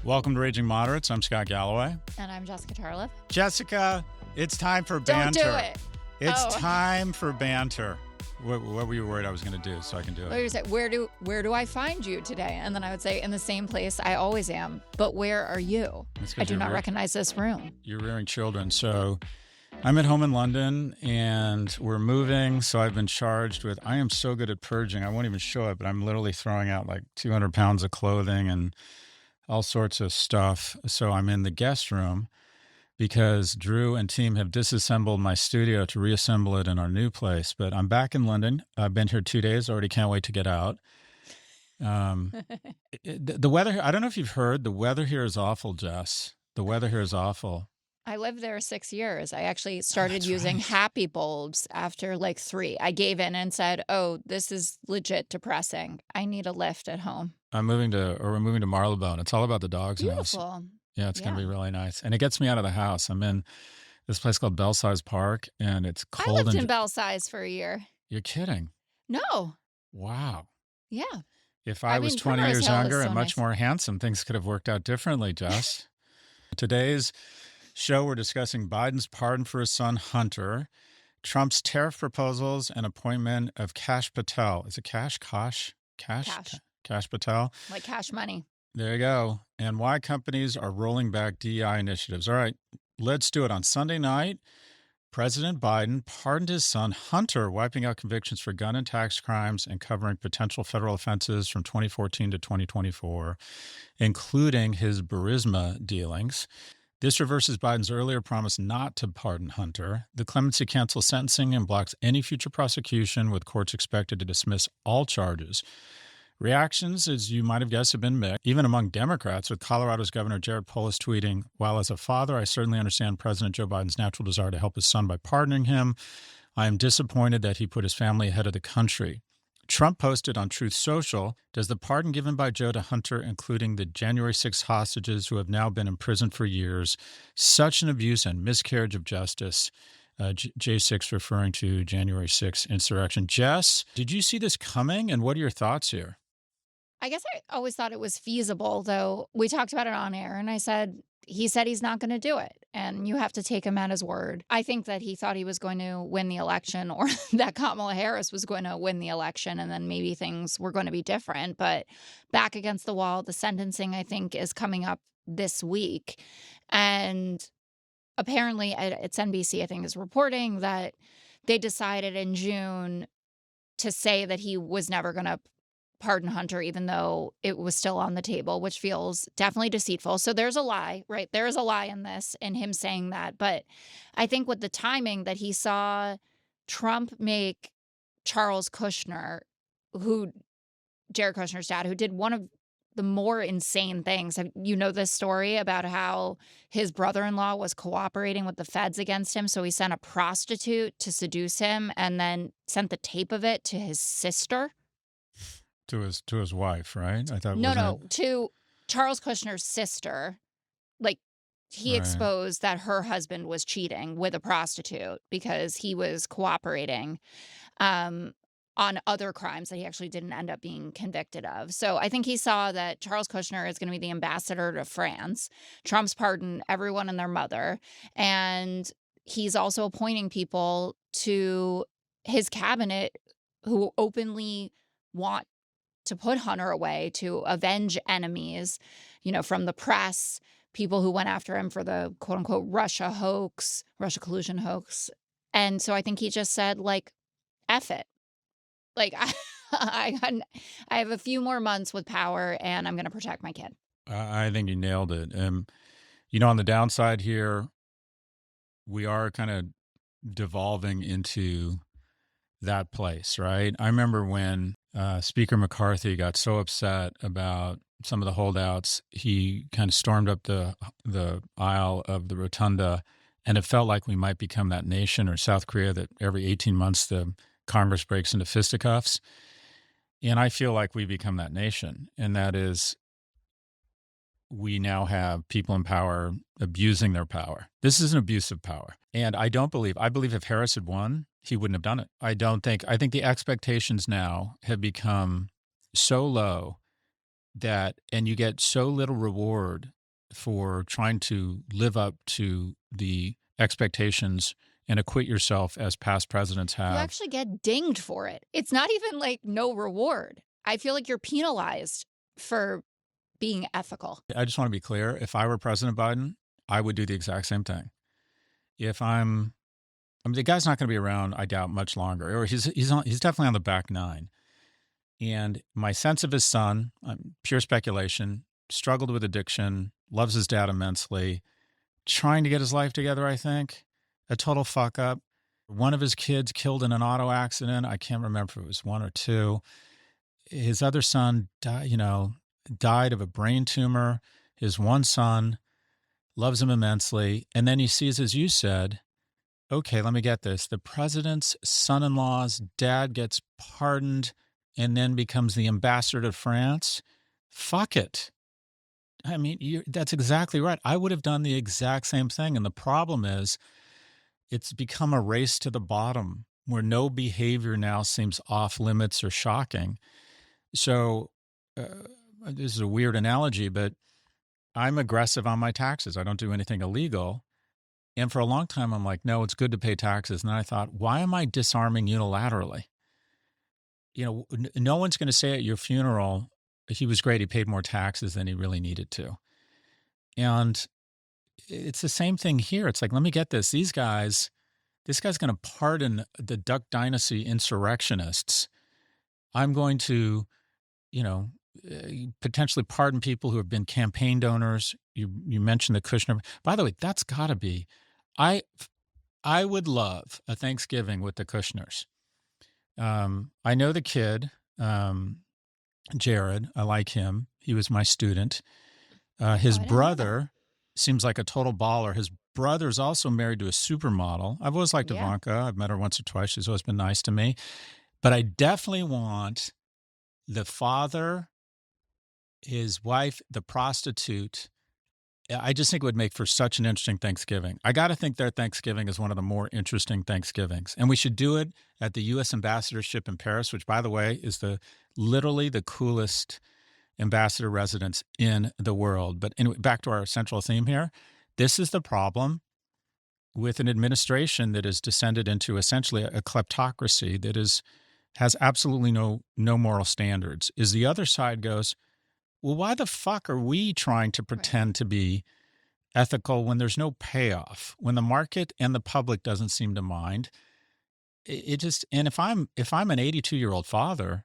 Welcome to Raging Moderates. I'm Scott Galloway. And I'm Jessica Tarlov. Jessica, it's time for banter. Don't do it. It's time for banter. What were you worried I was going to do so I can do it? You say, where do I find you today? And then I would say, in the same place I always am. But where are you? I do not recognize this room. You're rearing children. So I'm at home in London and we're moving. So I've been charged with, I am so good at purging. I won't even show it, but I'm literally throwing out like 200 pounds of clothing and all sorts of stuff. So I'm in the guest room because Drew and team have disassembled my studio to reassemble it in our new place. But I'm back in London. I've been here 2 days. Already can't wait to get out. The weather, I don't know if you've heard, the weather here is awful, Jess. The weather here is awful. I lived there 6 years. I actually started using happy bulbs after like 3. I gave in and said, oh, this is legit depressing. I need a lift at home. We're moving to Marylebone. It's all about the dogs. Beautiful. Yeah, it's going to be really nice. And it gets me out of the house. I'm in this place called Belsize Park, and it's cold. I lived in Belsize for a year. You're kidding? No. Wow. Yeah. If I was 20 years younger and much more handsome, things could have worked out differently, Jess. Today's show, we're discussing Biden's pardon for his son, Hunter, Trump's tariff proposals, and appointment of Kash Patel. Is it Kash? Kash Patel. Like cash money. There you go. And why companies are rolling back DEI initiatives. All right, let's do it. On Sunday night, President Biden pardoned his son, Hunter, wiping out convictions for gun and tax crimes and covering potential federal offenses from 2014 to 2024, including his Burisma dealings. This reverses Biden's earlier promise not to pardon Hunter. The clemency cancels sentencing and blocks any future prosecution, with courts expected to dismiss all charges. Reactions, as you might have guessed, have been mixed, even among Democrats, with Colorado's Governor Jared Polis tweeting, "While as a father, I certainly understand President Joe Biden's natural desire to help his son by pardoning him, I am disappointed that he put his family ahead of the country." Trump posted on Truth Social, "Does the pardon given by Joe to Hunter, including the January 6 hostages who have now been imprisoned for years, such an abuse and miscarriage of justice?" J6 referring to January 6 insurrection. Jess, did you see this coming, and what are your thoughts here? I guess I always thought it was feasible, though. We talked about it on air, and I said, he said he's not going to do it, and you have to take him at his word. I think that he thought he was going to win the election, or that Kamala Harris was going to win the election, and then maybe things were going to be different. But back against the wall, the sentencing, I think, is coming up this week. And apparently, it's NBC, I think, is reporting that they decided in June to say that he was never going to pardon Hunter, even though it was still on the table, which feels definitely deceitful. So there's a lie, right? There is a lie in this, in him saying that. But I think with the timing that he saw Trump make Charles Kushner, Jared Kushner's dad, who did one of the more insane things. You know this story about how his brother-in-law was cooperating with the feds against him. So he sent a prostitute to seduce him and then sent the tape of it to his sister. To his wife, right? I thought to Charles Kushner's sister. Like, he exposed that her husband was cheating with a prostitute because he was cooperating on other crimes that he actually didn't end up being convicted of. So I think he saw that Charles Kushner is going to be the ambassador to France. Trump's pardoned everyone and their mother, and he's also appointing people to his cabinet who openly want to put Hunter away, to avenge enemies, from the press, people who went after him for the quote unquote Russia collusion hoax. And so I think he just said, like, F it. Like, I have a few more months with power and I'm going to protect my kid. I think you nailed it. On the downside here, we are kind of devolving into that place, right? I remember when Speaker McCarthy got so upset about some of the holdouts, he kind of stormed up the aisle of the rotunda, and it felt like we might become that nation, or South Korea, that every 18 months the Congress breaks into fisticuffs. And I feel like we become that nation, and that is, we now have people in power abusing their power. This is an abuse of power. And I believe if Harris had won, he wouldn't have done it. I think the expectations now have become so low and you get so little reward for trying to live up to the expectations and acquit yourself as past presidents You have. actually get dinged for it. It's not even like no reward. I feel like you're penalized for being ethical. I just want to be clear. If I were President Biden, I would do the exact same thing. If I mean, the guy's not going to be around, I doubt, much longer, or he's definitely on the back nine. And my sense of his son, pure speculation, struggled with addiction, loves his dad immensely, trying to get his life together, I think. A total fuck up. One of his kids killed in an auto accident. I can't remember if it was one or two. His other son, died of a brain tumor. His one son loves him immensely. And then he sees, as you said, okay, let me get this. The president's son in law's dad gets pardoned and then becomes the ambassador to France. Fuck it. I mean, that's exactly right. I would have done the exact same thing. And the problem is, it's become a race to the bottom where no behavior now seems off limits or shocking. So, this is a weird analogy, but I'm aggressive on my taxes. I don't do anything illegal. And for a long time, I'm like, no, it's good to pay taxes. And then I thought, why am I disarming unilaterally? No one's going to say at your funeral, he was great. He paid more taxes than he really needed to. And it's the same thing here. It's like, let me get this. This guy's going to pardon the Duck Dynasty insurrectionists. I'm going to, potentially pardon people who have been campaign donors. You mentioned the Kushner. By the way, that's got to be, I would love a Thanksgiving with the Kushners. I know the kid, Jared. I like him. He was my student. His I didn't know that. brother seems like a total baller. His brother's also married to a supermodel. I've always liked Yeah. Ivanka. I've met her once or twice. She's always been nice to me. But I definitely want the father, his wife, the prostitute. I just think it would make for such an interesting Thanksgiving. I got to think their Thanksgiving is one of the more interesting Thanksgivings. And we should do it at the U.S. ambassadorship in Paris, which, by the way, is literally the coolest ambassador residence in the world. But anyway, back to our central theme here. This is the problem with an administration that has descended into essentially a kleptocracy that has absolutely no moral standards. Is the other side goes, well, why the fuck are we trying to pretend to be ethical when there's no payoff, when the market and the public doesn't seem to mind? And if I'm an 82-year-old father,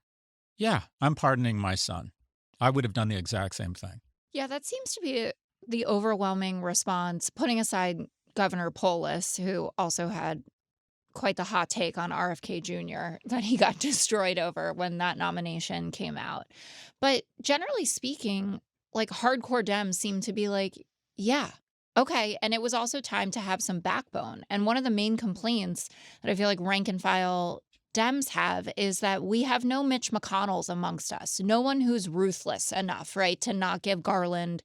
yeah, I'm pardoning my son. I would have done the exact same thing. Yeah, that seems to be the overwhelming response, putting aside Governor Polis, who also had quite the hot take on RFK Jr. that he got destroyed over when that nomination came out. But generally speaking, like hardcore Dems seem to be like, yeah, okay. And it was also time to have some backbone. And one of the main complaints that I feel like rank and file Dems have is that we have no Mitch McConnells amongst us, no one who's ruthless enough, right, to not give Garland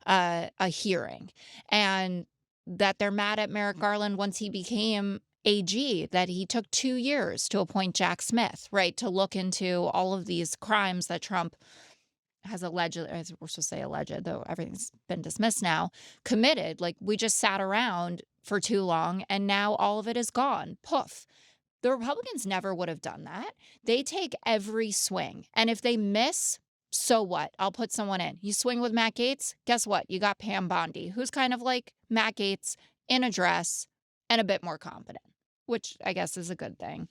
a hearing, and that they're mad at Merrick Garland once he became AG, that he took 2 years to appoint Jack Smith, right, to look into all of these crimes that Trump has alleged, as we're supposed to say alleged, though everything's been dismissed now, committed. Like, we just sat around for too long and now all of it is gone. Poof. The Republicans never would have done that. They take every swing. And if they miss, so what? I'll put someone in. You swing with Matt Gaetz, guess what? You got Pam Bondi, who's kind of like Matt Gaetz in a dress and a bit more competent, which I guess is a good thing.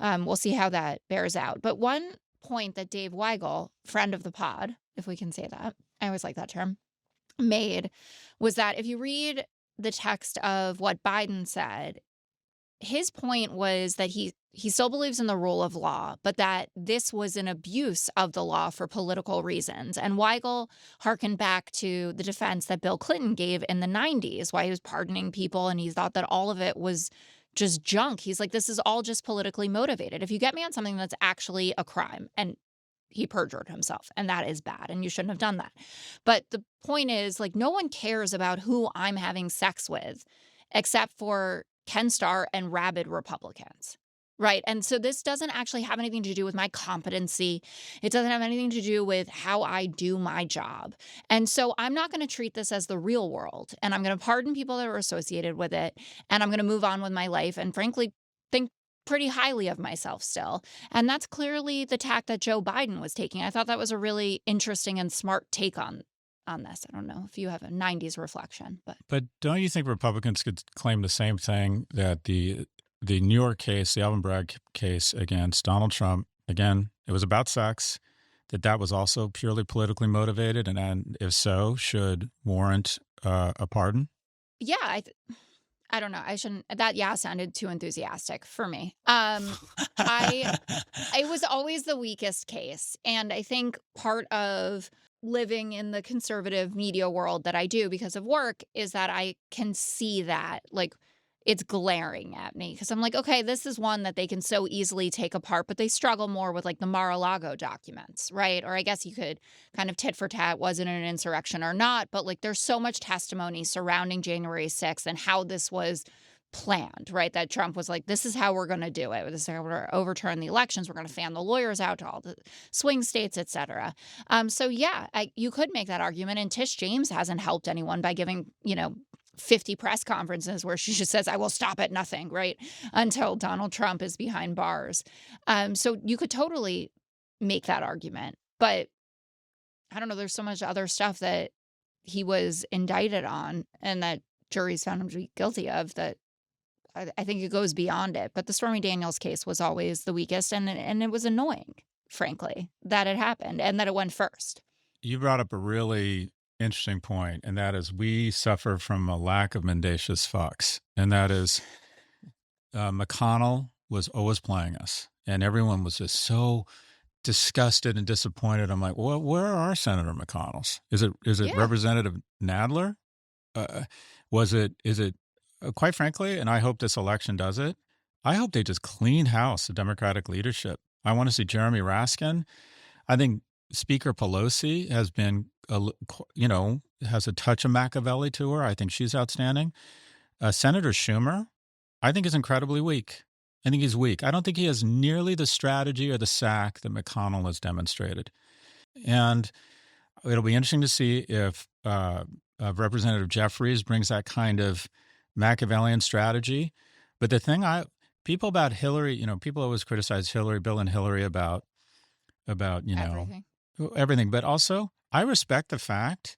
We'll see how that bears out. But one point that Dave Weigel, friend of the pod, if we can say that, I always like that term, made was that if you read the text of what Biden said, his point was that he still believes in the rule of law, but that this was an abuse of the law for political reasons. And Weigel harkened back to the defense that Bill Clinton gave in the 90s, why he was pardoning people, and he thought that all of it was just junk. He's like, this is all just politically motivated. If you get me on something that's actually a crime, and he perjured himself, and that is bad, and you shouldn't have done that. But the point is, like, no one cares about who I'm having sex with except for Ken Starr and rabid Republicans. Right. And so this doesn't actually have anything to do with my competency. It doesn't have anything to do with how I do my job. And so I'm not going to treat this as the real world. And I'm going to pardon people that are associated with it. And I'm going to move on with my life and frankly think pretty highly of myself still. And that's clearly the tack that Joe Biden was taking. I thought that was a really interesting and smart take on this. I don't know if you have a 90s reflection, but But don't you think Republicans could claim the same thing that the New York case, the Alvin Bragg case against Donald Trump, again, it was about sex, that was also purely politically motivated, and if so, should warrant a pardon? yeah, I don't know. I shouldn't that yeah sounded too enthusiastic for me. I it was always the weakest case, and I think part of living in the conservative media world that I do because of work is that I can see that, like, it's glaring at me because 'cause I'm like, "Okay, this is one that they can so easily take apart," but they struggle more with, like, the Mar-a-Lago documents, right? Or I guess you could kind of tit for tat, was it an insurrection or not? But, like, there's so much testimony surrounding January 6th and how this was planned, right? That Trump was like, "This is how we're gonna do it. This is how we're gonna overturn the elections. We're gonna fan the lawyers out to all the swing states, etc." So yeah, you could make that argument. And Tish James hasn't helped anyone by giving, 50 press conferences where she just says, "I will stop at nothing," right? Until Donald Trump is behind bars. So you could totally make that argument. But I don't know, there's so much other stuff that he was indicted on and that juries found him to be guilty of that I think it goes beyond it. But the Stormy Daniels case was always the weakest, and it was annoying, frankly, that it happened and that it went first. You brought up a really interesting point, and that is we suffer from a lack of mendacious fucks, and that is McConnell was always playing us, and everyone was just so disgusted and disappointed. I'm like, well, where are Senator McConnell's? Is it Yeah. Representative Nadler? Uh, was it? Is it? Quite frankly, and I hope this election does it. I hope they just clean house the Democratic leadership. I want to see Jeremy Raskin. I think Speaker Pelosi has been, has a touch of Machiavelli to her. I think she's outstanding. Senator Schumer, I think is incredibly weak. I think he's weak. I don't think he has nearly the strategy or the sack that McConnell has demonstrated. And it'll be interesting to see if Representative Jeffries brings that kind of Machiavellian strategy. But the thing people about Hillary, people always criticize Hillary, Bill and Hillary about Everything. everything. But also, I respect the fact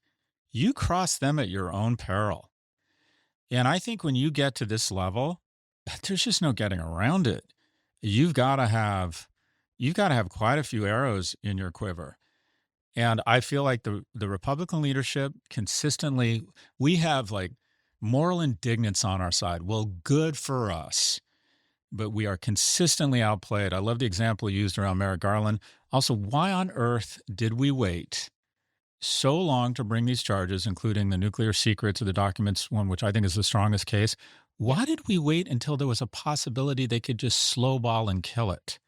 you cross them at your own peril. And I think when you get to this level, there's just no getting around it. You've got to have quite a few arrows in your quiver. And I feel like the Republican leadership consistently, we have like moral indignance on our side. Well, good for us. But we are consistently outplayed. I love the example used around Merrick Garland. Also, why on earth did we wait so long to bring these charges, including the nuclear secrets of the documents one, which I think is the strongest case? Yeah. Why did we wait until there was a possibility they could just slow ball and kill it?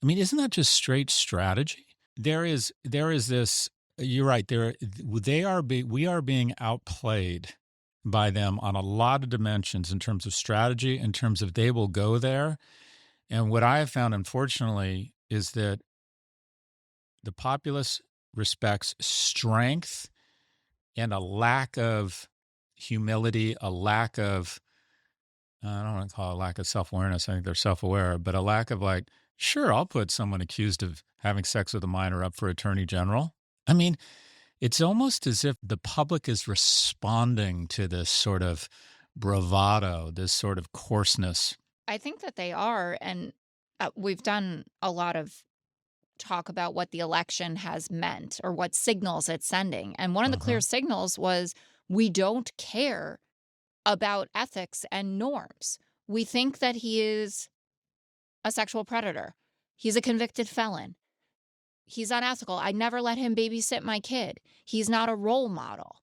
I mean, isn't that just straight strategy? There is this. You're right. We are being outplayed by them on a lot of dimensions in terms of strategy, in terms of they will go there. And what I have found, unfortunately, is that the populace respects strength and a lack of humility, a lack of, I don't want to call it a lack of self awareness. I think they're self aware, but a lack of like, sure, I'll put someone accused of having sex with a minor up for attorney general. I mean, it's almost as if the public is responding to this sort of bravado, this sort of coarseness. I think that they are. And we've done a lot of talk about what the election has meant or what signals it's sending. And one of the clear Uh-huh. signals was we don't care about ethics and norms. We think that he is a sexual predator. He's a convicted felon. He's unethical. I never let him babysit my kid. He's not a role model.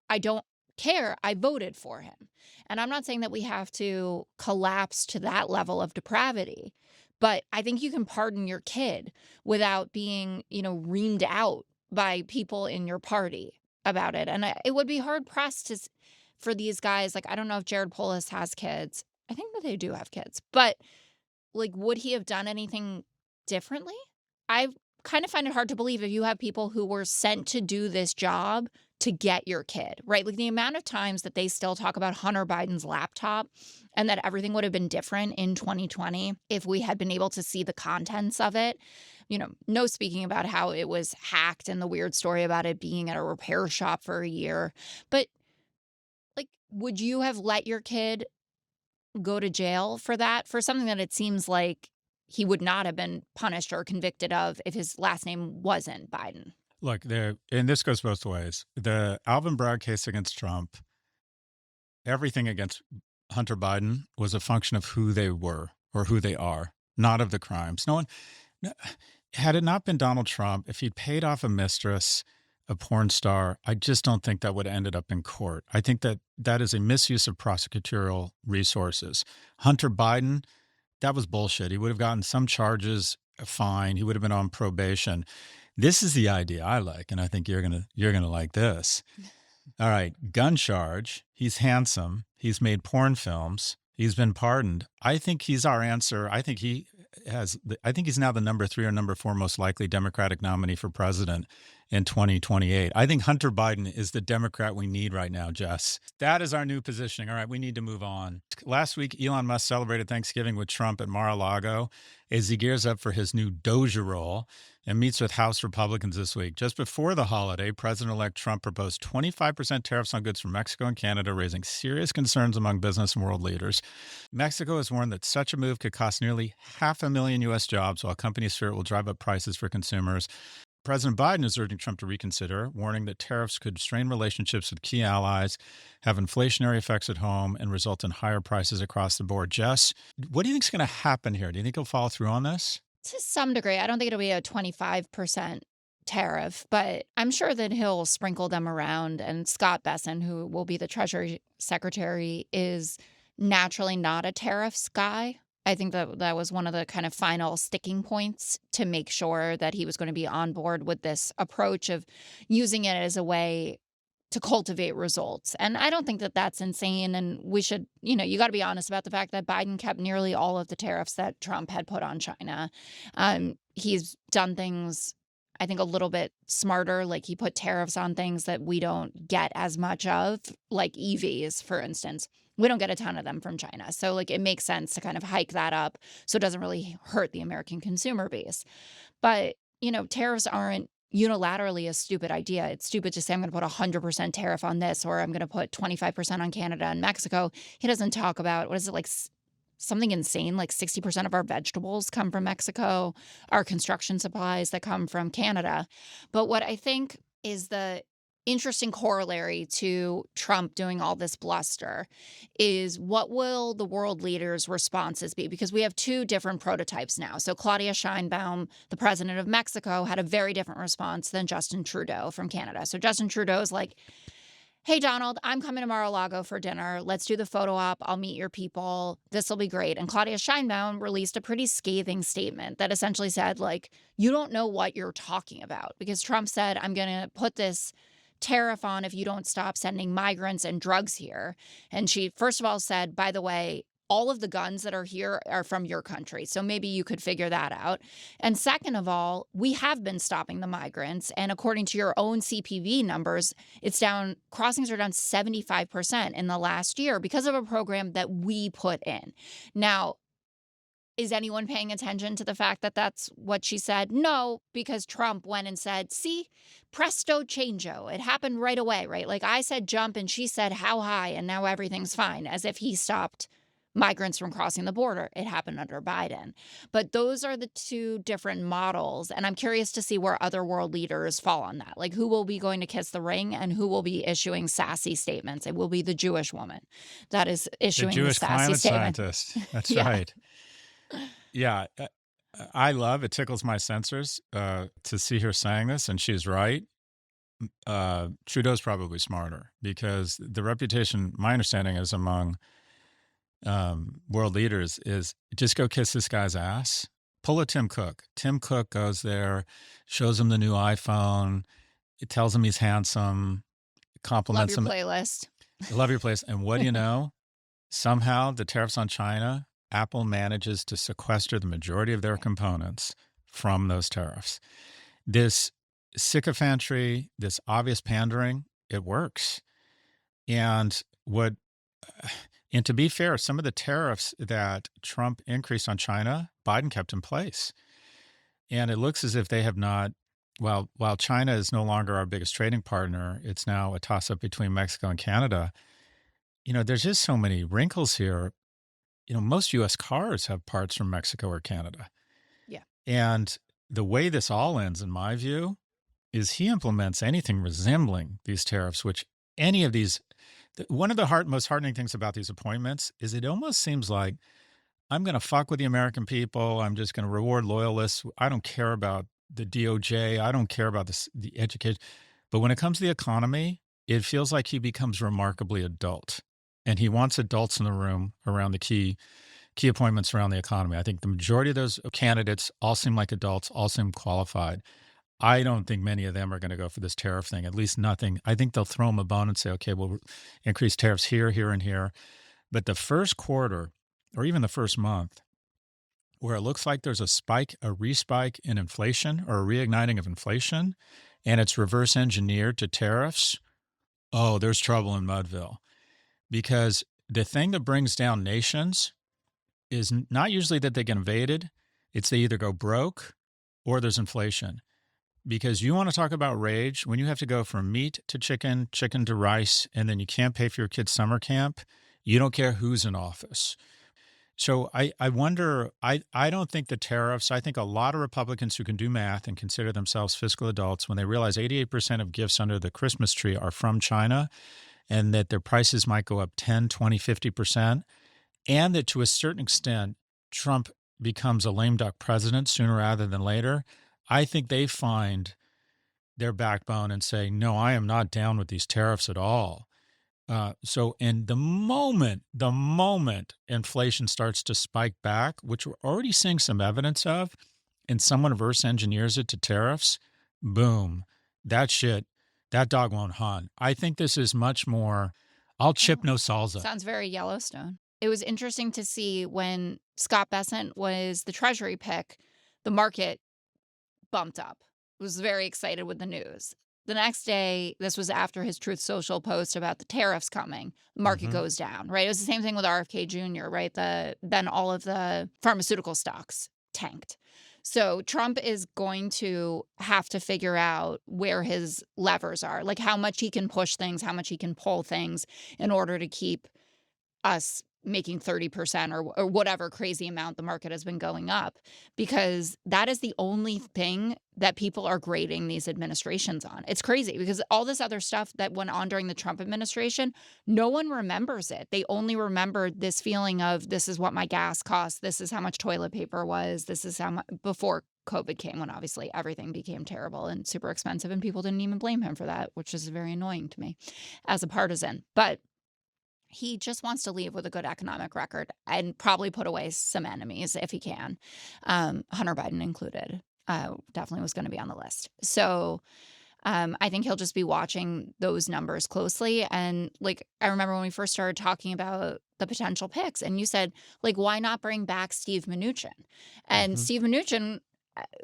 I don't care. I voted for him. And I'm not saying that we have to collapse to that level of depravity, but I think you can pardon your kid without being, reamed out by people in your party about it. And it would be hard pressed for these guys. Like, I don't know if Jared Polis has kids. I think that they do have kids, but like, would he have done anything differently? I kind of find it hard to believe if you have people who were sent to do this job to get your kid, right? Like, the amount of times that they still talk about Hunter Biden's laptop and that everything would have been different in 2020 if we had been able to see the contents of it. No speaking about how it was hacked and the weird story about it being at a repair shop for a year. But, like, would you have let your kid go to jail for that? For something that it seems like he would not have been punished or convicted of if his last name wasn't Biden. Look, and this goes both ways. The Alvin Bragg case against Trump, everything against Hunter Biden was a function of who they were or who they are, not of the crimes. No one, no- had it not been Donald Trump, if he'd paid off a mistress, a porn star, I just don't think that would have ended up in court. I think that that is a misuse of prosecutorial resources. Hunter Biden, that was bullshit. He would have gotten some charges, a fine. He would have been on probation. This is the idea I like, and I think you're gonna like this. All right, gun charge. He's handsome. He's made porn films. He's been pardoned. I think he's our answer. I think he's now the number 3 or number 4 most likely Democratic nominee for president in 2028. I think Hunter Biden is the Democrat we need right now, Jess. That is our new positioning. All right, we need to move on. Last week, Elon Musk celebrated Thanksgiving with Trump at Mar-a-Lago as he gears up for his new Doja role and meets with House Republicans this week. Just before the holiday, President-elect Trump proposed 25% tariffs on goods from Mexico and Canada, raising serious concerns among business and world leaders. Mexico has warned that such a move could cost nearly 500,000 U.S. jobs, while companies fear it will drive up prices for consumers. President Biden is urging Trump to reconsider, warning that tariffs could strain relationships with key allies, have inflationary effects at home, and result in higher prices across the board. Jess, what do you think is going to happen here? Do you think he'll follow through on this? To some degree, I don't think it'll be a 25% tariff, but I'm sure that he'll sprinkle them around. And Scott Bessent, who will be the Treasury Secretary, is naturally not a tariffs guy. I think that was one of the kind of final sticking points to make sure that he was going to be on board with this approach of using it as a way to cultivate results. And I don't think that that's insane. And we should, you got to be honest about the fact that Biden kept nearly all of the tariffs that Trump had put on China. He's done things, I think, a little bit smarter. Like, he put tariffs on things that we don't get as much of, like EVs, for instance. We don't get a ton of them from China. So, like, it makes sense to kind of hike that up so it doesn't really hurt the American consumer base. But, tariffs aren't unilaterally a stupid idea. It's stupid to say I'm going to put 100% tariff on this, or I'm going to put 25% on Canada and Mexico. He doesn't talk about, what is it, like something insane, like 60% of our vegetables come from Mexico, our construction supplies that come from Canada. But what I think is the interesting corollary to Trump doing all this bluster is, what will the world leaders' responses be? Because we have two different prototypes now. So Claudia Sheinbaum, the president of Mexico, had a very different response than Justin Trudeau from Canada. So Justin Trudeau is like, hey, Donald, I'm coming to Mar-a-Lago for dinner. Let's do the photo op. I'll meet your people. This will be great. And Claudia Sheinbaum released a pretty scathing statement that essentially said, like, you don't know what you're talking about, because Trump said, I'm going to put this tariff on if you don't stop sending migrants and drugs here. And she, first of all, said, by the way, all of the guns that are here are from your country. So maybe you could figure that out. And second of all, we have been stopping the migrants. And according to your own CPV numbers, crossings are down 75% in the last year because of a program that we put in. Now, is anyone paying attention to the fact that that's what she said? No, because Trump went and said, see, presto changeo. It happened right away, right? Like, I said jump and she said how high, and now everything's fine, as if he stopped migrants from crossing the border. It happened under Biden. But those are the two different models. And I'm curious to see where other world leaders fall on that. Like, who will be going to kiss the ring and who will be issuing sassy statements? It will be the Jewish woman that is issuing the Jewish sassy climate statement. scientist. That's Yeah. right. Yeah, I love it. Tickles my sensors to see her saying this, and she's right. Trudeau's probably smarter, because the reputation, my understanding is, among world leaders is, just go kiss this guy's ass. Pull a Tim Cook. Tim Cook goes there, shows him the new iPhone. It tells him he's handsome, Love compliments your him. playlist. Love your place. And what do you know? Somehow the tariffs on China Apple manages to sequester the majority of their components from those tariffs. This sycophantry, this obvious pandering, it works. And and to be fair, some of the tariffs that Trump increased on China, Biden kept in place. And it looks as if they have not, while China is no longer our biggest trading partner, it's now a toss-up between Mexico and Canada. There's just so many wrinkles here. Most U.S. cars have parts from Mexico or Canada. Yeah. And the way this all ends, in my view, is he implements anything resembling these tariffs, which any of these, one of the most heartening things about these appointments is it almost seems like I'm going to fuck with the American people. I'm just going to reward loyalists. I don't care about the DOJ. I don't care about the education. But when it comes to the economy, it feels like he becomes remarkably adult. And he wants adults in the room around the key appointments around the economy. I think the majority of those candidates all seem like adults, all seem qualified. I don't think many of them are going to go for this tariff thing, at least nothing. I think they'll throw them a bone and say, okay, we'll increase tariffs here, here, and here. But the first quarter, or even the first month, where it looks like there's a respike in inflation or a reigniting of inflation, and it's reverse engineered to tariffs, there's trouble in Mudville. Because the thing that brings down nations is not usually that they get invaded. It's they either go broke or there's inflation. Because you want to talk about rage, when you have to go from meat to chicken, chicken to rice, and then you can't pay for your kid's summer camp, you don't care who's in office. So I wonder, I don't think the tariffs, I think a lot of Republicans who can do math and consider themselves fiscal adults, when they realize 88% of gifts under the Christmas tree are from China and that their prices might go up 10, 20, 50%, and that to a certain extent, Trump becomes a lame duck president sooner rather than later, I think they find their backbone and say, no, I am not down with these tariffs at all. And the moment inflation starts to spike back, which we're already seeing some evidence of, and someone reverse engineers it to tariffs, boom, that dog won't hunt. I think this is much more, I'll chip no salsa. Sounds very Yellowstone. It was interesting to see when Scott Bessent was the Treasury pick, the market bumped up. Was very excited with the news. The next day, this was after his Truth Social post about the tariffs coming, the market goes down, right? It was the same thing with RFK Jr., right? Then all of the pharmaceutical stocks tanked. So Trump is going to have to figure out where his levers are, like how much he can push things, how much he can pull things in order to keep us making 30% or whatever crazy amount the market has been going up, because that is the only thing that people are grading these administrations on. It's crazy because all this other stuff that went on during the Trump administration, no one remembers it. They only remembered this feeling of, this is what my gas cost, this is how much toilet paper was, this is how much, before COVID came, when obviously everything became terrible and super expensive and people didn't even blame him for that, which is very annoying to me as a partisan. But he just wants to leave with a good economic record and probably put away some enemies if he can. Hunter Biden included, definitely was going to be on the list. So I think he'll just be watching those numbers closely. And like, I remember when we first started talking about the potential picks and you said, like, why not bring back Steve Mnuchin? And Steve Mnuchin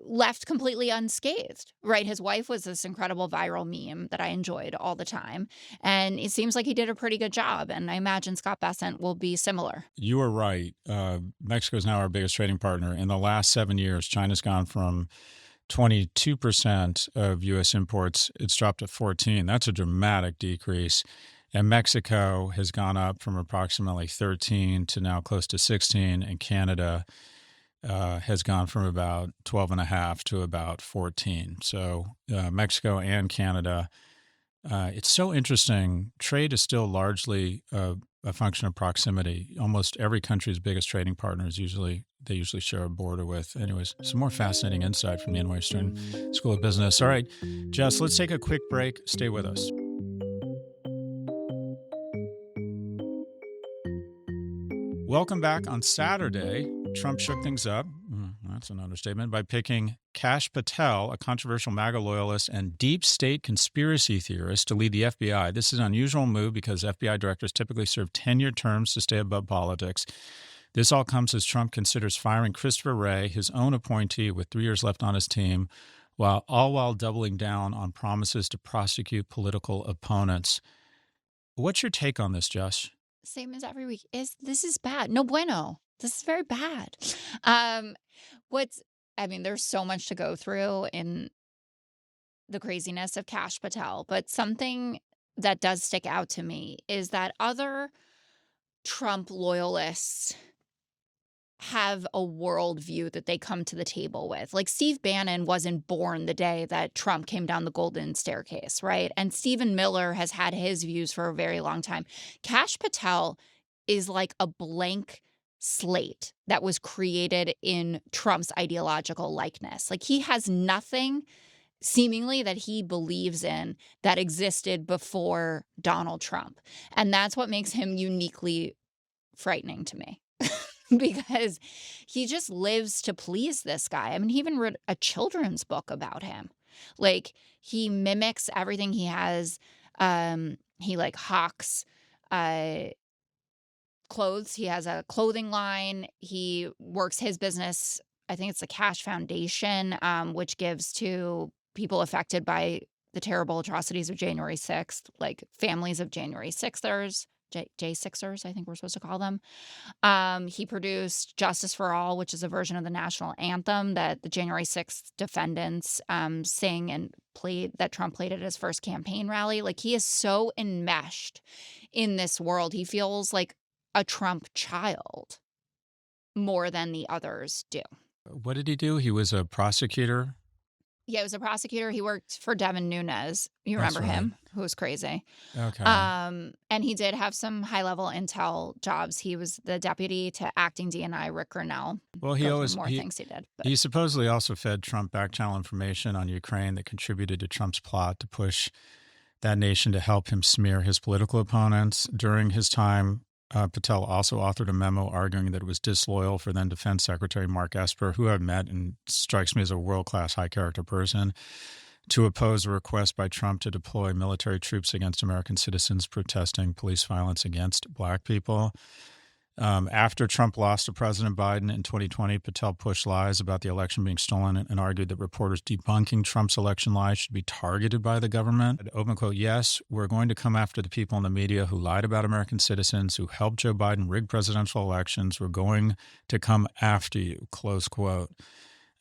left completely unscathed, right? His wife was this incredible viral meme that I enjoyed all the time. And it seems like he did a pretty good job. And I imagine Scott Bessent will be similar. You were right. Mexico is now our biggest trading partner. In the last 7 years, China's gone from 22% of U.S. imports. It's dropped to 14%. That's a dramatic decrease. And Mexico has gone up from approximately 13 to now close to 16. And Canada has gone from about 12.5 to about 14. So Mexico and Canada, it's so interesting. Trade is still largely a function of proximity. Almost every country's biggest trading partners they usually share a border with. Anyways, some more fascinating insight from the NY Stern School of Business. All right, Jess, let's take a quick break. Stay with us. Welcome back. On Saturday, Trump shook things up. That's an understatement. By picking Kash Patel, a controversial MAGA loyalist and deep state conspiracy theorist, to lead the FBI. This is an unusual move because FBI directors typically serve 10-year terms to stay above politics. This all comes as Trump considers firing Christopher Wray, his own appointee with 3 years left on his team, while doubling down on promises to prosecute political opponents. What's your take on this, Jess? Same as every week. This is bad. No bueno. This is very bad. Um, what's I mean, there's so much to go through in the craziness of Kash Patel, but something that does stick out to me is that other Trump loyalists have a worldview that they come to the table with. Like Steve Bannon wasn't born the day that Trump came down the golden staircase, right? And Stephen Miller has had his views for a very long time. Kash Patel is like a blank slate that was created in Trump's ideological likeness. Like he has nothing seemingly that he believes in that existed before Donald Trump. And that's what makes him uniquely frightening to me. Because he just lives to please this guy. I mean, he even wrote a children's book about him. Like he mimics everything he has. He like hawks clothes. He has a clothing line. He works his business. I think it's the Cash Foundation, which gives to people affected by the terrible atrocities of January 6th, like families of January 6thers. J6ers, I think we're supposed to call them. He produced Justice for All, which is a version of the national anthem that the January 6th defendants sing and played, that Trump played at his first campaign rally. Like he is so enmeshed in this world. He feels like a Trump child more than the others do. What did he do? He was a prosecutor. Yeah, he was a prosecutor. He worked for Devin Nunes. You That's remember right. him? Who was crazy. Okay. And he did have some high-level intel jobs. He was the deputy to acting DNI Rick Grinnell. Well, Things he did. But he supposedly also fed Trump back-channel information on Ukraine that contributed to Trump's plot to push that nation to help him smear his political opponents. During his time, Patel also authored a memo arguing that it was disloyal for then Defense Secretary Mark Esper, who I've met and strikes me as a world-class high-character person, to oppose a request by Trump to deploy military troops against American citizens protesting police violence against Black people. After Trump lost to President Biden in 2020, Patel pushed lies about the election being stolen and argued that reporters debunking Trump's election lies should be targeted by the government. Open quote, yes, we're going to come after the people in the media who lied about American citizens, who helped Joe Biden rig presidential elections. We're going to come after you, close quote.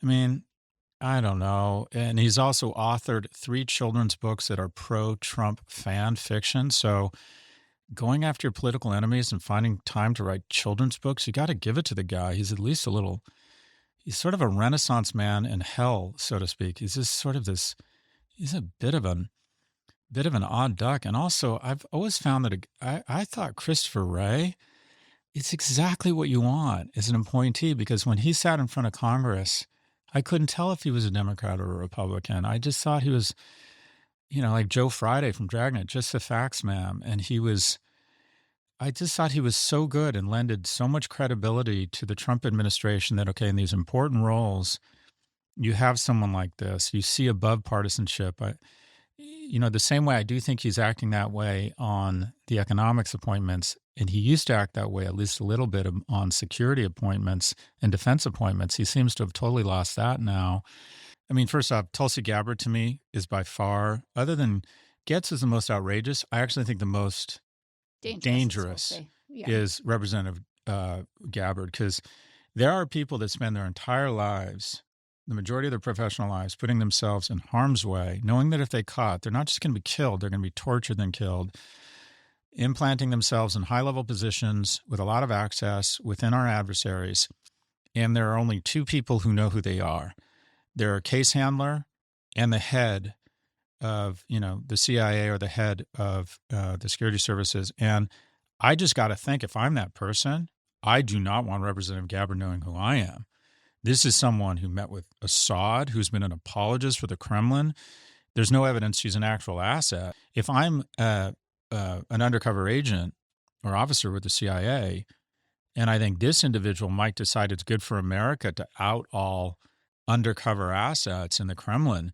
I mean, I don't know. And he's also authored 3 children's books that are pro-Trump fan fiction. So going after your political enemies and finding time to write children's books, you got to give it to the guy. He's at least he's sort of a Renaissance man in hell, so to speak. He's just sort of he's a bit of an odd duck. And also, I've always found that I thought Christopher Wray, it's exactly what you want as an appointee, because when he sat in front of Congress, I couldn't tell if he was a Democrat or a Republican. I just thought he was, like Joe Friday from Dragnet, just the facts, ma'am. And I just thought he was so good and lended so much credibility to the Trump administration that, okay, in these important roles, you have someone like this. You see above partisanship. The same way I do think he's acting that way on the economics appointments, and he used to act that way at least a little bit on security appointments and defense appointments. He seems to have totally lost that now. I mean, first off, Tulsi Gabbard to me is by far, other than Getz is the most outrageous, I actually think the most dangerous is Representative Gabbard, because there are people that spend their entire lives, the majority of their professional lives, putting themselves in harm's way, knowing that if they caught, they're not just going to be killed, they're going to be tortured and killed, implanting themselves in high-level positions with a lot of access within our adversaries. And there are only 2 people who know who they are. They're a case handler and the head of, the CIA or the head of the security services. And I just got to think, if I'm that person, I do not want Representative Gabbard knowing who I am. This is someone who met with Assad, who's been an apologist for the Kremlin. There's no evidence she's an actual asset. If I'm an undercover agent or officer with the CIA, and I think this individual might decide it's good for America to out all undercover assets in the Kremlin,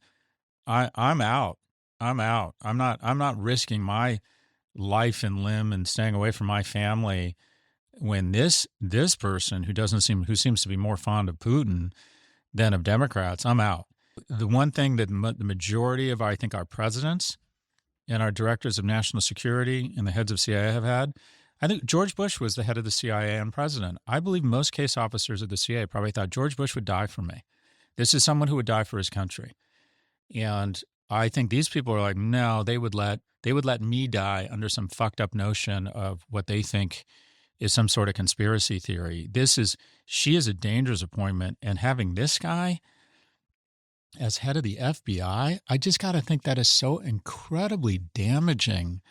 I'm out. I'm out. I'm not risking my life and limb and staying away from my family when this person who seems to be more fond of Putin than of Democrats, I'm out. The one thing that the majority of, I think, our presidents and our directors of national security and the heads of CIA have had, I think George Bush was the head of the CIA and president. I believe most case officers of the CIA probably thought George Bush would die for me. This is someone who would die for his country. And I think these people are like, no, they would let me die under some fucked up notion of what they think is some sort of conspiracy theory. She is a dangerous appointment. And having this guy as head of the FBI, I just got to think that is so incredibly damaging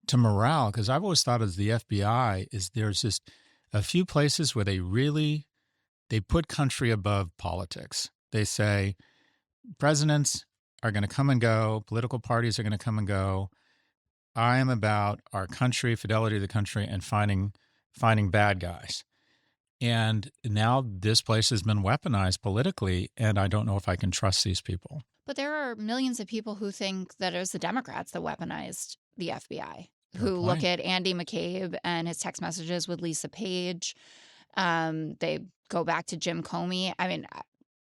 to morale, because I've always thought of the FBI is there's just a few places where they put country above politics. They say presidents are going to come and go, political parties are going to come and go. I am about our country, fidelity to the country, and finding bad guys. And now this place has been weaponized politically, and I don't know if I can trust these people. But there are millions of people who think that it was the Democrats that weaponized the FBI, who look at Andy McCabe and his text messages with Lisa Page. They go back to Jim Comey. I mean,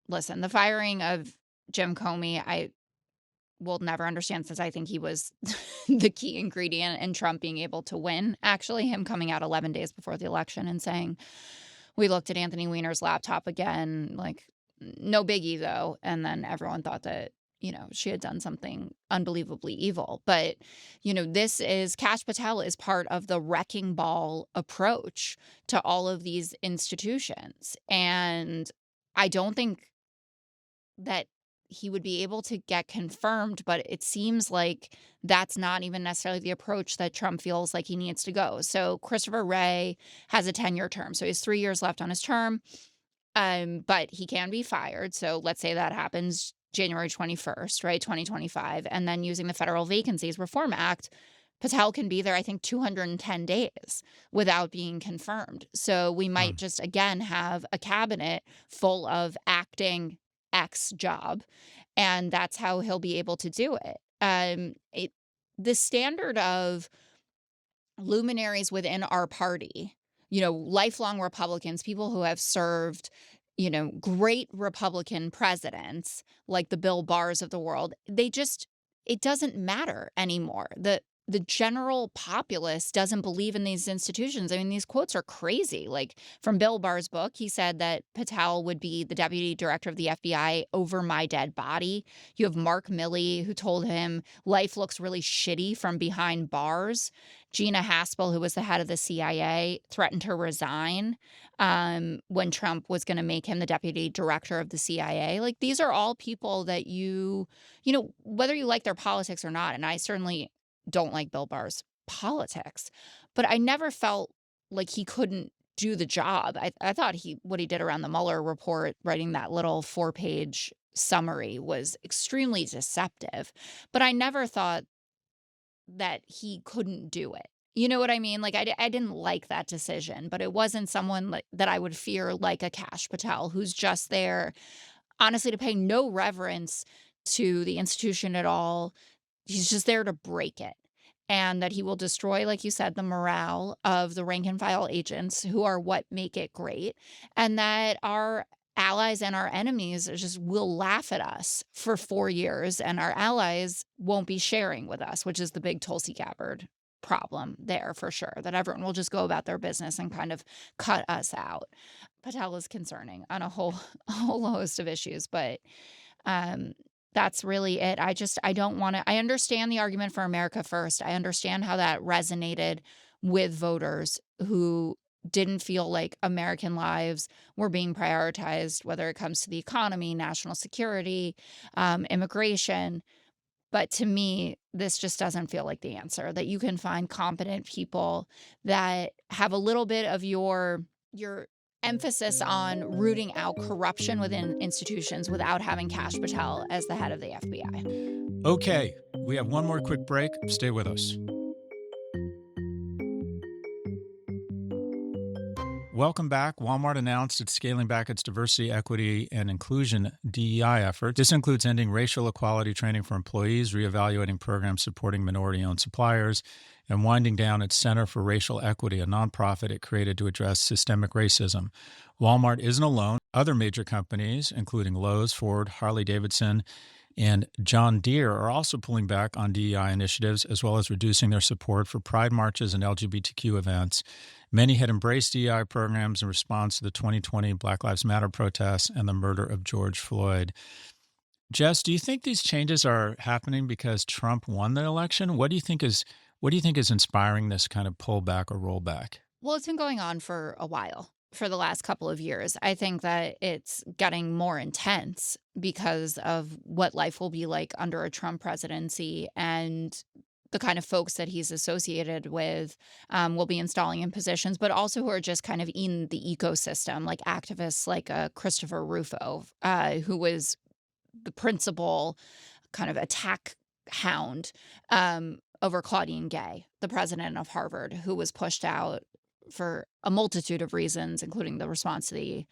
listen, the firing of Jim Comey, I will never understand, since I think he was the key ingredient in Trump being able to win. Actually, him coming out 11 days before the election and saying, we looked at Anthony Weiner's laptop again, like, no biggie though. And then everyone thought that, she had done something unbelievably evil. But, Kash Patel is part of the wrecking ball approach to all of these institutions. And I don't think that he would be able to get confirmed, but it seems like that's not even necessarily the approach that Trump feels like he needs to go. So Christopher Wray has a 10-year term. So he has 3 years left on his term, but he can be fired. So let's say that happens January 21st, right, 2025. And then using the Federal Vacancies Reform Act, Patel can be there, I think, 210 days without being confirmed. So we might just, again, have a cabinet full of acting X job, and that's how he'll be able to do it. The standard of luminaries within our party, lifelong Republicans, people who have served, great Republican presidents like the Bill Barrs of the world, it doesn't matter anymore. The general populace doesn't believe in these institutions. I mean, these quotes are crazy. Like from Bill Barr's book, he said that Patel would be the deputy director of the FBI over my dead body. You have Mark Milley, who told him life looks really shitty from behind bars. Gina Haspel, who was the head of the CIA, threatened to resign when Trump was going to make him the deputy director of the CIA. Like, these are all people that whether you like their politics or not, and I certainly don't like Bill Barr's politics, but I never felt like he couldn't do the job. I thought what he did around the Mueller report, writing that little 4-page summary, was extremely deceptive, but I never thought that he couldn't do it. You know what I mean? Like, I didn't like that decision, but it wasn't someone that I would fear, like a Kash Patel, who's just there, honestly, to pay no reverence to the institution at all. He's just there to break it, and that he will destroy, like you said, the morale of the rank and file agents who are what make it great, and that our allies and our enemies just will laugh at us for 4 years, and our allies won't be sharing with us, which is the big Tulsi Gabbard problem there for sure, that everyone will just go about their business and kind of cut us out. Patel is concerning on a whole host of issues, but that's really it. I don't want to. I understand the argument for America First. I understand how that resonated with voters who didn't feel like American lives were being prioritized, whether it comes to the economy, national security, immigration. But to me, this just doesn't feel like the answer, that you can find competent people that have a little bit of your emphasis on rooting out corruption within institutions without having Kash Patel as the head of the FBI. Okay, we have one more quick break. Stay with us. welcome back. Walmart announced it's scaling back its diversity, equity, and inclusion DEI efforts. This includes ending racial equality training for employees, reevaluating programs supporting minority-owned suppliers, and winding down its Center for Racial Equity, a nonprofit it created to address systemic racism. Walmart isn't alone. Other major companies, including Lowe's, Ford, Harley-Davidson, and John Deere, are also pulling back on DEI initiatives, as well as reducing their support for pride marches and LGBTQ events. Many had embraced DEI programs in response to the 2020 Black Lives Matter protests and the murder of George Floyd. Jess, do you think these changes are happening because Trump won the election? What do you think is inspiring this kind of pullback or rollback? Well, it's been going on for a while, for the last couple of years. I think that it's getting more intense because of what life will be like under a Trump presidency, and the kind of folks that he's associated with will be installing in positions, but also who are just kind of in the ecosystem, like activists like Christopher Rufo, who was the principal kind of attack hound over Claudine Gay, the president of Harvard, who was pushed out for a multitude of reasons, including the response to the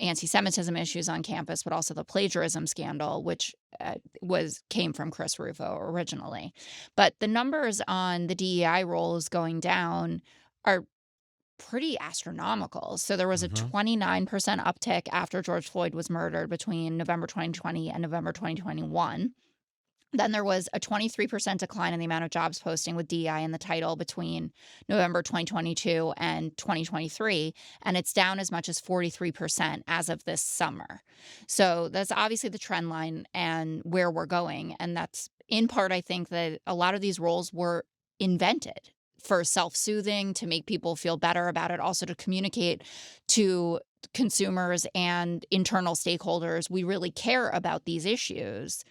anti-Semitism issues on campus, but also the plagiarism scandal, which came from Chris Rufo originally. But the numbers on the DEI roles going down are pretty astronomical. So there was a 29% uptick after George Floyd was murdered between November 2020 and November 2021. Then there was a 23% decline in the amount of jobs posting with DEI in the title between November 2022 and 2023, and it's down as much as 43% as of this summer. So that's obviously the trend line and where we're going, and that's in part, I think, that a lot of these roles were invented for self-soothing, to make people feel better about it, also to communicate to consumers and internal stakeholders we really care about these issues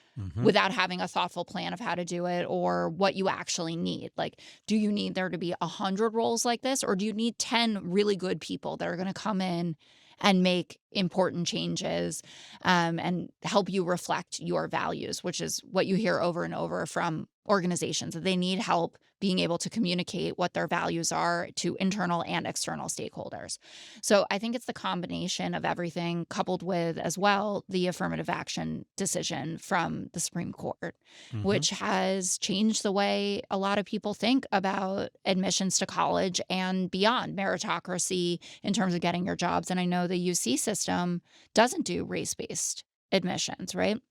without having a thoughtful plan of how to do it or what you actually need. Like, do you need there to be 100 roles like this, or do you need 10 really good people that are going to come in and make important changes and help you reflect your values, which is what you hear over and over from organizations, that they need help being able to communicate what their values are to internal and external stakeholders. So I think it's the combination of everything, coupled with, as well, the affirmative action decision from the Supreme Court, which has changed the way a lot of people think about admissions to college and beyond, meritocracy in terms of getting your jobs. And I know the UC system doesn't do race-based admissions, right?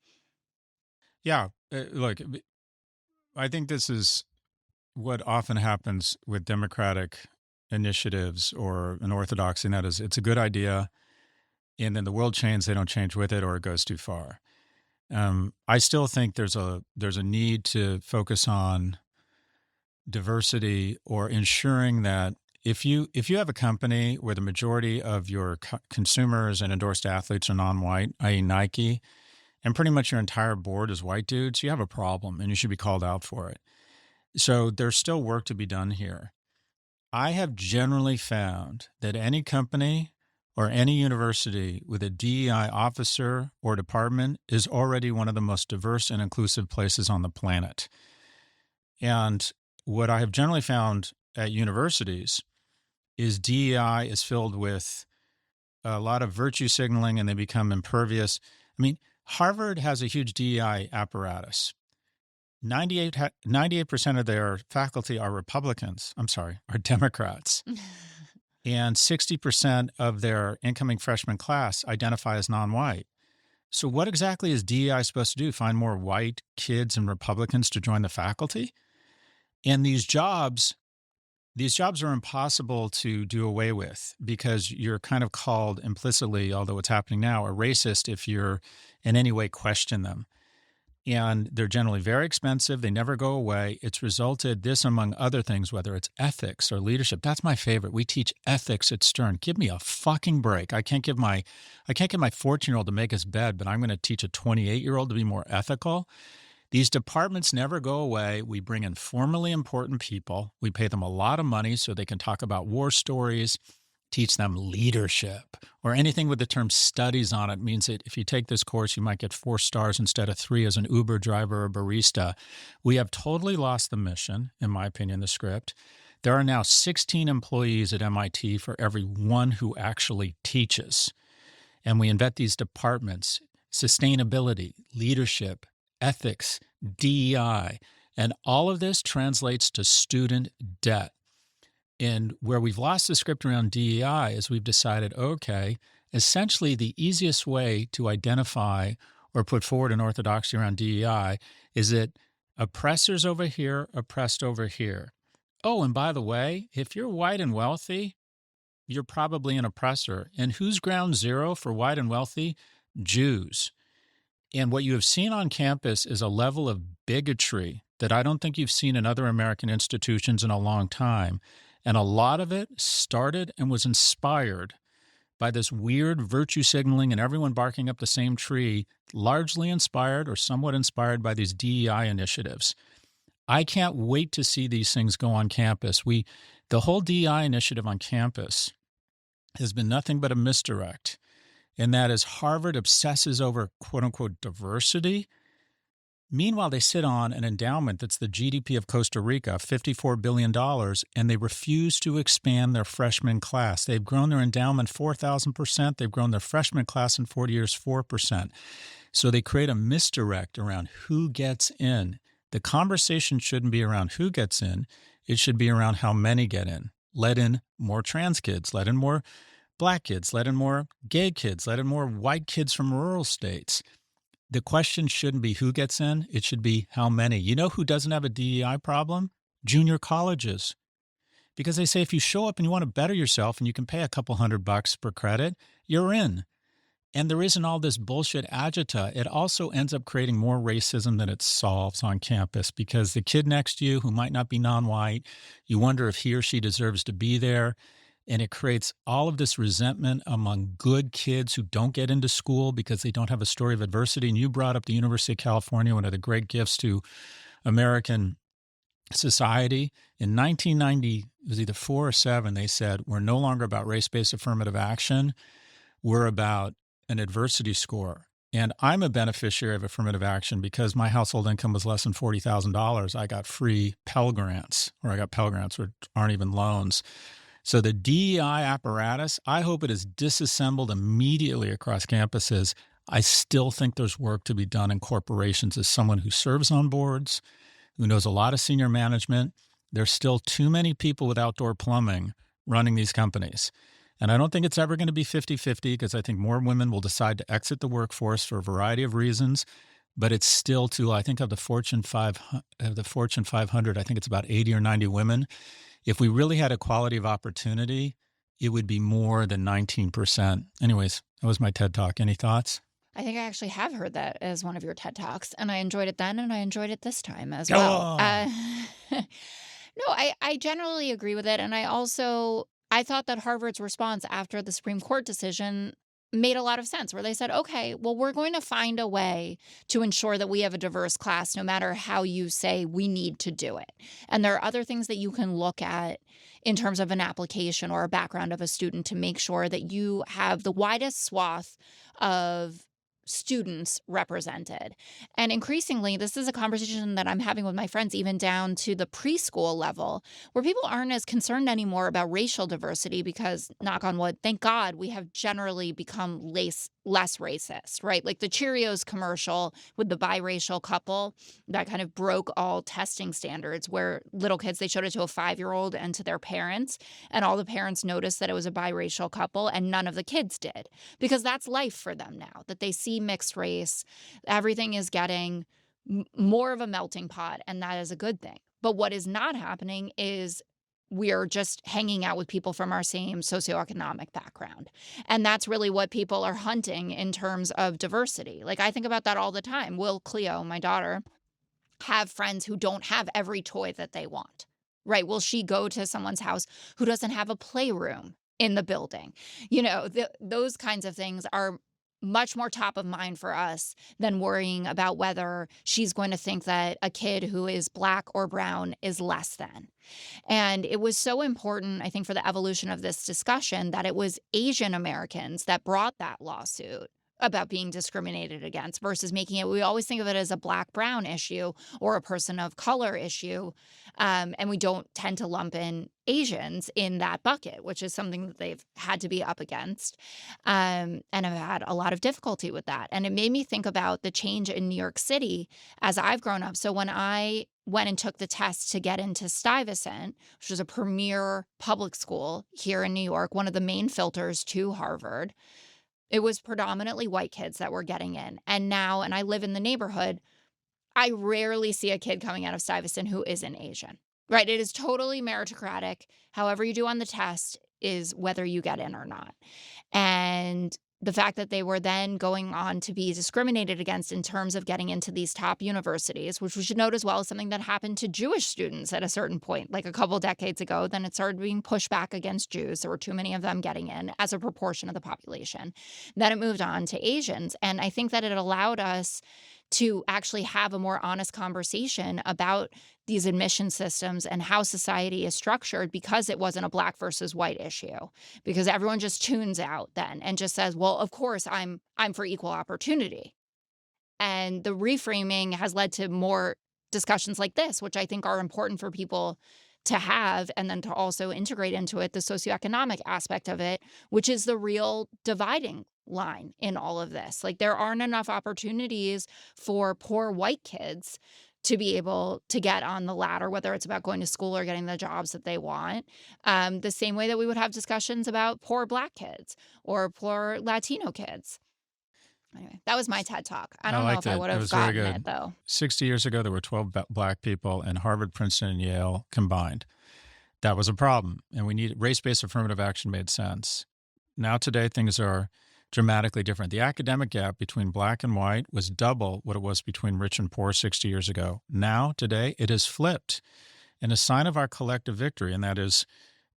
Yeah. Look, I think this is what often happens with democratic initiatives or an orthodoxy, and that is, it's a good idea, and then the world changes, they don't change with it, or it goes too far. I still think there's a need to focus on diversity, or ensuring that if you have a company where the majority of your consumers and endorsed athletes are non-white, i.e. Nike, and pretty much your entire board is white dudes, you have a problem and you should be called out for it. So there's still work to be done here. I have generally found that any company or any university with a DEI officer or department is already one of the most diverse and inclusive places on the planet. And what I have generally found at universities is DEI is filled with a lot of virtue signaling, and they become impervious. I mean, Harvard has a huge DEI apparatus. 98% of their faculty are are Democrats. And 60% of their incoming freshman class identify as non-white. So what exactly is DEI supposed to do? Find more white kids and Republicans to join the faculty? And these jobs are impossible to do away with, because you're kind of called implicitly, although it's happening now, a racist if you're in any way question them. And they're generally very expensive. They never go away. It's resulted, this among other things, whether it's ethics or leadership. That's my favorite. We teach ethics at Stern. Give me a fucking break. I can't get my 14-year-old to make his bed, but I'm going to teach a 28-year-old to be more ethical. These departments never go away. We bring in formally important people. We pay them a lot of money so they can talk about war stories, teach them leadership, or anything with the term studies on it means that if you take this course, you might get 4 stars instead of 3 as an Uber driver or barista. We have totally lost the mission, in my opinion, the script. There are now 16 employees at MIT for every one who actually teaches. And we invent these departments: sustainability, leadership, ethics, DEI, and all of this translates to student debt. And where we've lost the script around DEI is we've decided, okay, essentially the easiest way to identify or put forward an orthodoxy around DEI is that oppressors over here, oppressed over here. Oh, and by the way, if you're white and wealthy, you're probably an oppressor. And who's ground zero for white and wealthy? Jews. And what you have seen on campus is a level of bigotry that I don't think you've seen in other American institutions in a long time. And a lot of it started and was inspired by this weird virtue signaling and everyone barking up the same tree, largely inspired or somewhat inspired by these DEI initiatives. I can't wait to see these things go on campus. The whole DEI initiative on campus has been nothing but a misdirect. And that is Harvard obsesses over quote unquote diversity. Meanwhile, they sit on an endowment that's the GDP of Costa Rica, $54 billion, and they refuse to expand their freshman class. They've grown their endowment 4,000%. They've grown their freshman class in 40 years 4%. So they create a misdirect around who gets in. The conversation shouldn't be around who gets in. It should be around how many get in. Let in more trans kids, let in more Black kids, let in more gay kids, let in more white kids from rural states. The question shouldn't be who gets in. It should be how many. You know who doesn't have a DEI problem? Junior colleges. Because they say if you show up and you want to better yourself and you can pay a couple $100 per credit, you're in. And there isn't all this bullshit agita. It also ends up creating more racism than it solves on campus because the kid next to you who might not be non-white, you wonder if he or she deserves to be there. And it creates all of this resentment among good kids who don't get into school because they don't have a story of adversity. And you brought up the University of California, one of the great gifts to American society. In 1990, it was either 4 or 7, they said, we're no longer about race-based affirmative action. We're about an adversity score. And I'm a beneficiary of affirmative action because my household income was less than $40,000. I got free Pell Grants, or I got Pell Grants, which aren't even loans. So the DEI apparatus, I hope it is disassembled immediately across campuses. I still think there's work to be done in corporations. As someone who serves on boards, who knows a lot of senior management, there's still too many people with outdoor plumbing running these companies. And I don't think it's ever going to be 50-50 because I think more women will decide to exit the workforce for a variety of reasons. But it's still too, I think of the Fortune 500, I think it's about 80 or 90 women. If we really had equality of opportunity, it would be more than 19%. Anyways, that was my TED Talk. Any thoughts? I think I actually have heard that as one of your TED Talks, and I enjoyed it then, and I enjoyed it this time as well. No, I generally agree with it, and I thought that Harvard's response after the Supreme Court decision made a lot of sense, where they said, okay, well, we're going to find a way to ensure that we have a diverse class, no matter how you say we need to do it. And there are other things that you can look at in terms of an application or a background of a student to make sure that you have the widest swath of students represented. And increasingly, this is a conversation that I'm having with my friends, even down to the preschool level, where people aren't as concerned anymore about racial diversity because, knock on wood, thank God, we have generally become less racist, right? Like the Cheerios commercial with the biracial couple that kind of broke all testing standards, where little kids, they showed it to a 5-year-old and to their parents, and all the parents noticed that it was a biracial couple and none of the kids did, because that's life for them now, that they see mixed race. Everything is getting more of a melting pot, and that is a good thing. But what is not happening is we are just hanging out with people from our same socioeconomic background. And that's really what people are hunting in terms of diversity. Like, I think about that all the time. Will Cleo, my daughter, have friends who don't have every toy that they want, right? Will she go to someone's house who doesn't have a playroom in the building? Those kinds of things are much more top of mind for us than worrying about whether she's going to think that a kid who is Black or brown is less than. And it was so important, I think, for the evolution of this discussion that it was Asian Americans that brought that lawsuit about being discriminated against versus making it, we always think of it as a black-brown issue or a person of color issue. And we don't tend to lump in Asians in that bucket, which is something that they've had to be up against, and have had a lot of difficulty with that. And it made me think about the change in New York City as I've grown up. So when I went and took the test to get into Stuyvesant, which is a premier public school here in New York, one of the main filters to Harvard, it was predominantly white kids that were getting in. And now, and I live in the neighborhood, I rarely see a kid coming out of Stuyvesant who isn't Asian, right? It is totally meritocratic. However you do on the test is whether you get in or not. And the fact that they were then going on to be discriminated against in terms of getting into these top universities, which we should note as well is something that happened to Jewish students at a certain point, like a couple decades ago. Then it started being pushed back against Jews. There were too many of them getting in as a proportion of the population. Then it moved on to Asians. And I think that it allowed us to actually have a more honest conversation about these admission systems and how society is structured, because it wasn't a black versus white issue, because everyone just tunes out then and just says, well, of course I'm for equal opportunity. And the reframing has led to more discussions like this, which I think are important for people to have, and then to also integrate into it the socioeconomic aspect of it, which is the real dividing line in all of this. Like, there aren't enough opportunities for poor white kids to be able to get on the ladder, whether it's about going to school or getting the jobs that they want, the same way that we would have discussions about poor Black kids or poor Latino kids. Anyway, that was my TED Talk. I don't know if I would have gotten it, though. 60 years ago, there were 12 Black people in Harvard, Princeton, and Yale combined. That was a problem, and we needed race-based affirmative action made sense. Now today, things are dramatically different. The academic gap between Black and white was double what it was between rich and poor 60 years ago. Now, today, it is flipped. And a sign of our collective victory, and that is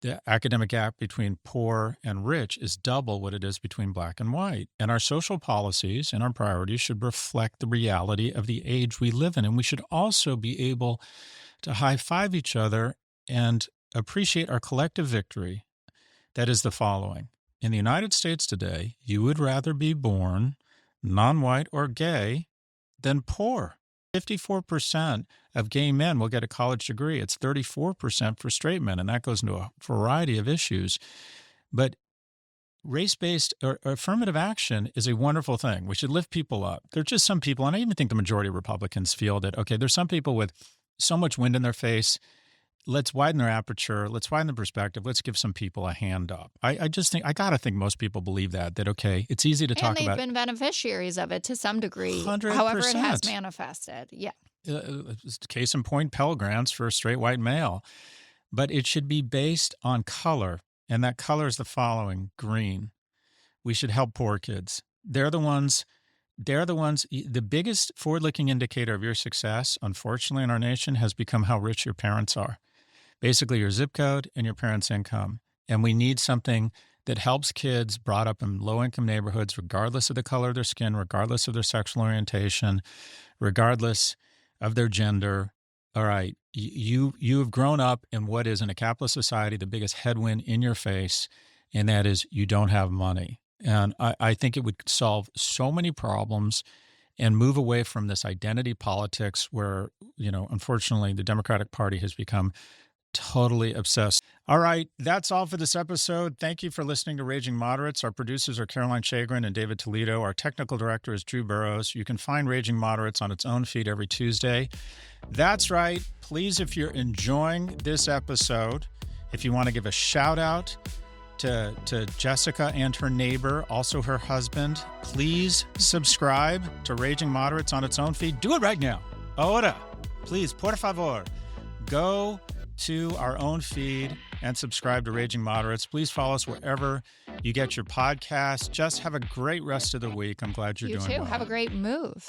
the academic gap between poor and rich is double what it is between Black and white. And our social policies and our priorities should reflect the reality of the age we live in. And we should also be able to high-five each other and appreciate our collective victory. That is the following. In the United States today, you would rather be born non-white or gay than poor. 54% of gay men will get a college degree. It's 34% for straight men, and that goes into a variety of issues. But race-based or affirmative action is a wonderful thing. We should lift people up. There are just some people, and I even think the majority of Republicans feel that, okay, there's some people with so much wind in their face. Let's widen their aperture. Let's widen the perspective. Let's give some people a hand up. I just think, I got to think most people believe that, okay, it's easy to talk about. And they've been beneficiaries of it to some degree, 100%. However it has manifested. Yeah. Case in point, Pell Grants for a straight white male. But it should be based on color, and that color is the following: green. We should help poor kids. They're the ones, the biggest forward-looking indicator of your success, unfortunately, in our nation has become how rich your parents are. Basically, your zip code and your parents' income. And we need something that helps kids brought up in low-income neighborhoods, regardless of the color of their skin, regardless of their sexual orientation, regardless of their gender. All right, you have grown up in what is, in a capitalist society, the biggest headwind in your face, and that is you don't have money. And I think it would solve so many problems and move away from this identity politics where, unfortunately, the Democratic Party has become totally obsessed. All right, that's all for this episode. Thank you for listening to Raging Moderates. Our producers are Caroline Chagrin and David Toledo. Our technical director is Drew Burrows. You can find Raging Moderates on its own feed every Tuesday. That's right. Please, if you're enjoying this episode, if you want to give a shout out to Jessica and her neighbor, also her husband, please subscribe to Raging Moderates on its own feed. Do it right now. Ahora. Please, por favor. Go to our own feed and subscribe to Raging Moderates. Please follow us wherever you get your podcasts. Just have a great rest of the week. I'm glad you're doing well. You too. Have a great move.